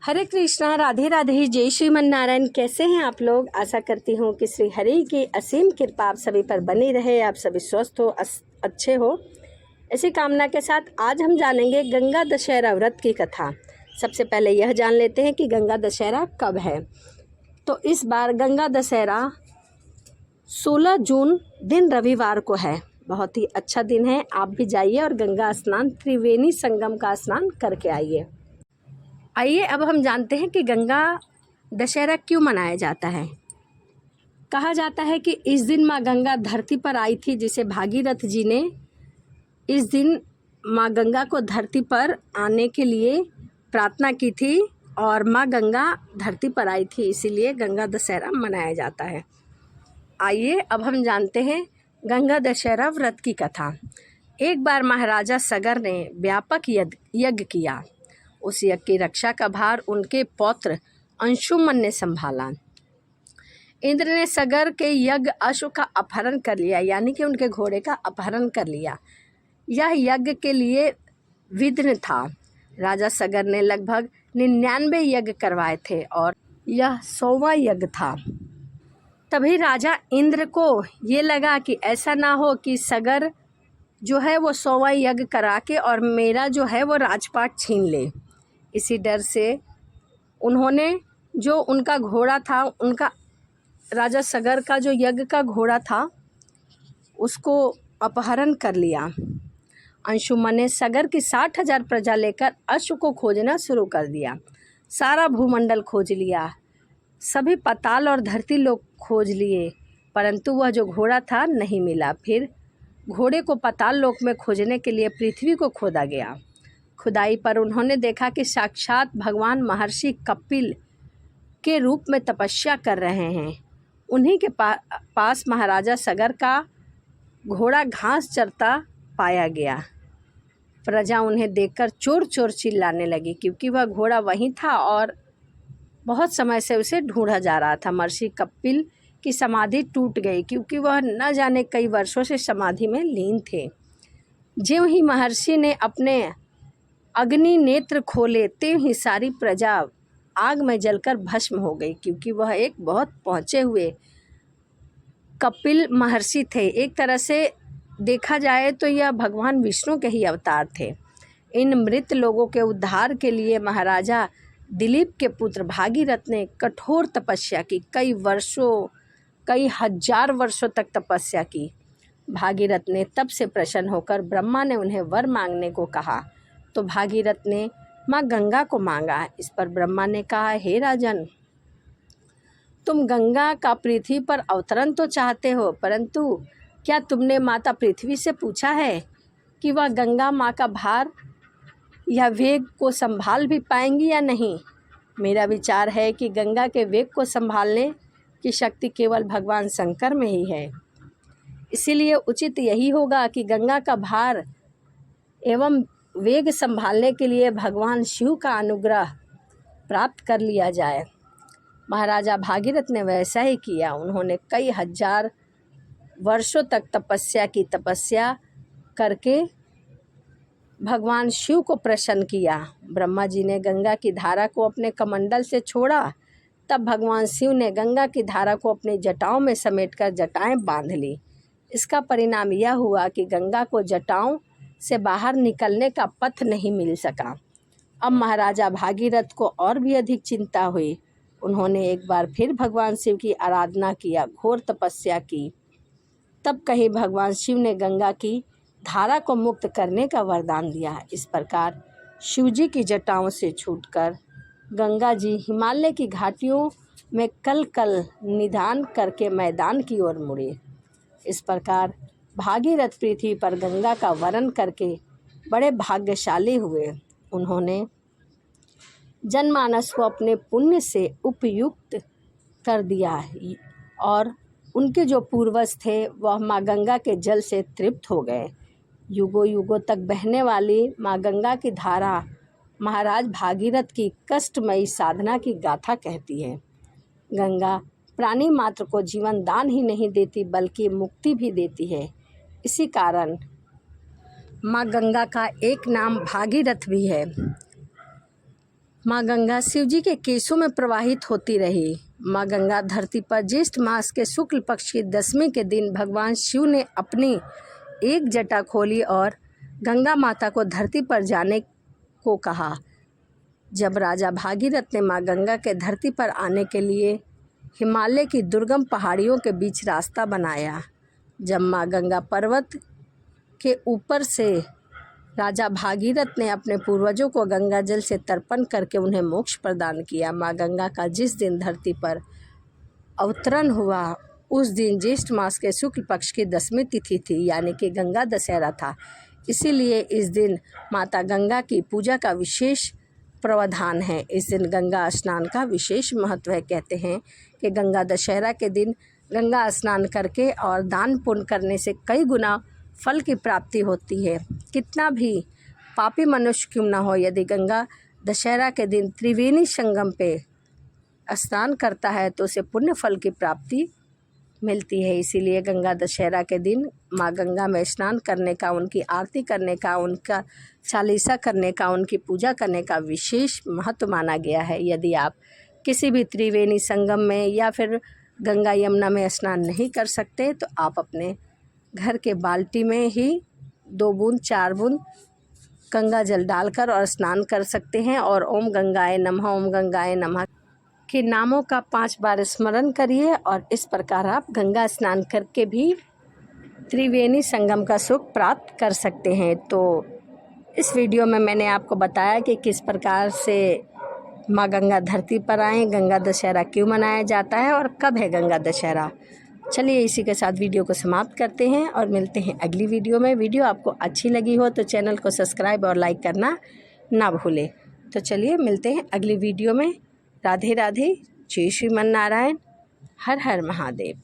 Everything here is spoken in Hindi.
हरे कृष्णा, राधे राधे, जय श्रीमन नारायण। कैसे हैं आप लोग? आशा करती हूँ कि श्री हरि की असीम कृपा आप सभी पर बनी रहे, आप सभी स्वस्थ हो, अच्छे हो। इसी कामना के साथ आज हम जानेंगे गंगा दशहरा व्रत की कथा। सबसे पहले यह जान लेते हैं कि गंगा दशहरा कब है। तो इस बार गंगा दशहरा 16 जून दिन रविवार को है। बहुत ही अच्छा दिन है। आप भी जाइए और गंगा स्नान, त्रिवेणी संगम का स्नान करके आइए। आइए अब हम जानते हैं कि गंगा दशहरा क्यों मनाया जाता है। कहा जाता है कि इस दिन माँ गंगा धरती पर आई थी, जिसे भागीरथ जी ने इस दिन माँ गंगा को धरती पर आने के लिए प्रार्थना की थी और माँ गंगा धरती पर आई थी, इसीलिए गंगा दशहरा मनाया जाता है। आइए अब हम जानते हैं गंगा दशहरा व्रत की कथा। एक बार महाराजा सगर ने व्यापक यज्ञ किया। उस यज्ञ की रक्षा का भार उनके पौत्र अंशुमन ने संभाला। इंद्र ने सगर के यज्ञ अश्व का अपहरण कर लिया, यानी कि उनके घोड़े का अपहरण कर लिया। यह यज्ञ के लिए विघ्न था। राजा सगर ने लगभग 99 यज्ञ करवाए थे और यह 100वां यज्ञ था। तभी राजा इंद्र को ये लगा कि ऐसा ना हो कि सगर जो है वो 100वां यज्ञ करा के और मेरा जो है वो राजपाट छीन ले। इसी डर से उन्होंने जो उनका घोड़ा था, उनका राजा सगर का जो यज्ञ का घोड़ा था, उसको अपहरण कर लिया। अंशुमन ने सगर की 60,000 प्रजा लेकर अश्व को खोजना शुरू कर दिया। सारा भूमंडल खोज लिया, सभी पाताल और धरती लोग खोज लिए, परंतु वह जो घोड़ा था नहीं मिला। फिर घोड़े को पाताल लोक में खोजने के लिए पृथ्वी को खोदा गया। खुदाई पर उन्होंने देखा कि साक्षात भगवान महर्षि कपिल के रूप में तपस्या कर रहे हैं। उन्हीं के पास महाराजा सगर का घोड़ा घास चरता पाया गया। प्रजा उन्हें देखकर चोर चोर चिल्लाने लगी, क्योंकि वह घोड़ा वहीं था और बहुत समय से उसे ढूंढा जा रहा था। महर्षि कपिल की समाधि टूट गई, क्योंकि वह न जाने कई वर्षों से समाधि में लीन थे। ज्यों ही महर्षि ने अपने अग्नि नेत्र खोले, त्यों ही सारी प्रजा आग में जलकर भस्म हो गई, क्योंकि वह एक बहुत पहुँचे हुए कपिल महर्षि थे। एक तरह से देखा जाए तो यह भगवान विष्णु के ही अवतार थे। इन मृत लोगों के उद्धार के लिए महाराजा दिलीप के पुत्र भागीरथ ने कठोर तपस्या की। कई हजार वर्षों तक तपस्या की। भागीरथ ने तब से प्रसन्न होकर ब्रह्मा ने उन्हें वर मांगने को कहा, तो भागीरथ ने माँ गंगा को मांगा। इस पर ब्रह्मा ने कहा, हे राजन, तुम गंगा का पृथ्वी पर अवतरण तो चाहते हो, परंतु क्या तुमने माता पृथ्वी से पूछा है कि वह गंगा माँ का भार या वेग को संभाल भी पाएंगी या नहीं? मेरा विचार है कि गंगा के वेग को संभालने की शक्ति केवल भगवान शंकर में ही है। इसीलिए उचित यही होगा कि गंगा का भार एवं वेग संभालने के लिए भगवान शिव का अनुग्रह प्राप्त कर लिया जाए। महाराजा भागीरथ ने वैसा ही किया। उन्होंने कई हजार वर्षों तक तपस्या की। तपस्या करके भगवान शिव को प्रसन्न किया। ब्रह्मा जी ने गंगा की धारा को अपने कमंडल से छोड़ा, तब भगवान शिव ने गंगा की धारा को अपनी जटाओं में समेटकर जटाएं बांध ली। इसका परिणाम यह हुआ कि गंगा को जटाओं से बाहर निकलने का पथ नहीं मिल सका। अब महाराजा भागीरथ को और भी अधिक चिंता हुई। उन्होंने एक बार फिर भगवान शिव की आराधना किया, घोर तपस्या की। तब कहीं भगवान शिव ने गंगा की धारा को मुक्त करने का वरदान दिया। इस प्रकार शिवजी की जटाओं से छूटकर गंगा जी हिमालय की घाटियों में कल कल निदान करके मैदान की ओर मुड़े। इस प्रकार भागीरथ पृथ्वी पर गंगा का वरण करके बड़े भाग्यशाली हुए। उन्होंने जनमानस को अपने पुण्य से उपयुक्त कर दिया और उनके जो पूर्वज थे वह माँ गंगा के जल से तृप्त हो गए। युगों युगों तक बहने वाली माँ गंगा की धारा महाराज भागीरथ की कष्टमयी साधना की गाथा कहती है। गंगा प्राणी मात्र को जीवन दान ही नहीं देती, बल्कि मुक्ति भी देती है। इसी कारण माँ गंगा का एक नाम भागीरथ भी है। माँ गंगा शिव जी के केशों में प्रवाहित होती रही। माँ गंगा धरती पर ज्येष्ठ मास के शुक्ल पक्ष की 10वीं के दिन भगवान शिव ने अपनी एक जटा खोली और गंगा माता को धरती पर जाने को कहा। जब राजा भागीरथ ने माँ गंगा के धरती पर आने के लिए हिमालय की दुर्गम पहाड़ियों के बीच रास्ता बनाया, जब माँ गंगा पर्वत के ऊपर से राजा भागीरथ ने अपने पूर्वजों को गंगा जल से तर्पण करके उन्हें मोक्ष प्रदान किया। माँ गंगा का जिस दिन धरती पर अवतरण हुआ उस दिन ज्येष्ठ मास के शुक्ल पक्ष की 10वीं तिथि थी, यानी कि गंगा दशहरा था। इसीलिए इस दिन माता गंगा की पूजा का विशेष प्रावधान है। इस दिन गंगा स्नान का विशेष महत्व है। कहते हैं कि गंगा दशहरा के दिन गंगा स्नान करके और दान पुण्य करने से कई गुना फल की प्राप्ति होती है। कितना भी पापी मनुष्य क्यों ना हो, यदि गंगा दशहरा के दिन त्रिवेणी संगम पे स्नान करता है तो उसे पुण्य फल की प्राप्ति मिलती है। इसीलिए गंगा दशहरा के दिन माँ गंगा में स्नान करने का, उनकी आरती करने का, उनका चालीसा करने का, उनकी पूजा करने का विशेष महत्व माना गया है। यदि आप किसी भी त्रिवेणी संगम में या फिर गंगा यमुना में स्नान नहीं कर सकते तो आप अपने घर के बाल्टी में ही 2 बूंद 4 बूंद गंगा जल डालकर और स्नान कर सकते हैं और ओम गंगाए नमः के नामों का 5 बार स्मरण करिए और इस प्रकार आप गंगा स्नान करके भी त्रिवेणी संगम का सुख प्राप्त कर सकते हैं। तो इस वीडियो में मैंने आपको बताया कि किस प्रकार से माँ गंगा धरती पर आए, गंगा दशहरा क्यों मनाया जाता है और कब है गंगा दशहरा। चलिए इसी के साथ वीडियो को समाप्त करते हैं और मिलते हैं अगली वीडियो में। वीडियो आपको अच्छी लगी हो तो चैनल को सब्सक्राइब और लाइक करना ना भूलें। तो चलिए मिलते हैं अगली वीडियो में। राधे राधे, जय श्रीमन नारायण, हर हर महादेव।